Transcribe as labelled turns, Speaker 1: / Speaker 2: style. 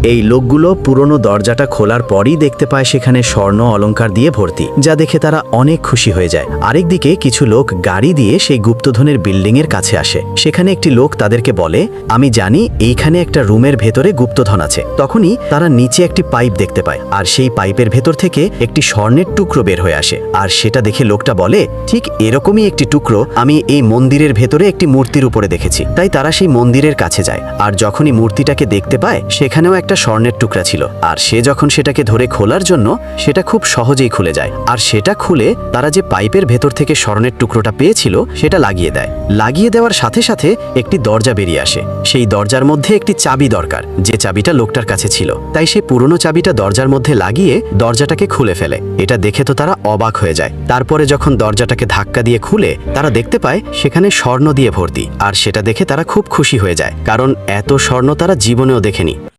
Speaker 1: এই লোকগুলো পুরনো দরজাটা খোলার পরই দেখতে পায় সেখানে স্বর্ণ অলংকার দিয়ে ভর্তি, যা দেখে তারা অনেক খুশি হয়ে যায়। আরেকদিকে কিছু লোক গাড়ি দিয়ে সেই গুপ্তধনের বিল্ডিং এর কাছে আসে। সেখানে একটি লোক তাদেরকে বলে, আমি জানি এইখানে একটা রুমের ভেতরে গুপ্তধন আছে। তখনই তারা নিচে একটি পাইপ দেখতে পায়, আর সেই পাইপের ভেতর থেকে একটি স্বর্ণের টুকরো বের হয়ে আসে। আর সেটা দেখে লোকটা বলে, ঠিক এরকমই একটি টুকরো আমি এই মন্দিরের ভেতরে একটি মূর্তির উপরে দেখেছি। তাই তারা সেই মন্দিরের কাছে যায়, আর যখনই মূর্তিটাকে দেখতে পায় সেখানেও একটা স্বর্ণের টুকরা ছিল। আর সে যখন সেটাকে ধরে খোলার জন্য, সেটা খুব সহজেই খুলে যায়। আর সেটা খুলে তারা যে পাইপের ভেতর থেকে স্বর্ণের টুকরোটা পেয়েছিল সেটা লাগিয়ে দেয়। লাগিয়ে দেওয়ার সাথে সাথে একটি দরজা বেরিয়ে আসে। সেই দরজার মধ্যে একটি চাবি দরকার, যে চাবিটা লোকটার কাছে ছিল। তাই সে পুরনো চাবিটা দরজার মধ্যে লাগিয়ে দরজাটাকে খুলে ফেলে। এটা দেখে তো তারা অবাক হয়ে যায়। তারপরে যখন দরজাটাকে ধাক্কা দিয়ে খুলে তারা দেখতে পায় সেখানে স্বর্ণ দিয়ে ভর্তি। আর সেটা দেখে তারা খুব খুশি হয়ে যায়, কারণ এত স্বর্ণ তারা জীবনেও দেখেনি।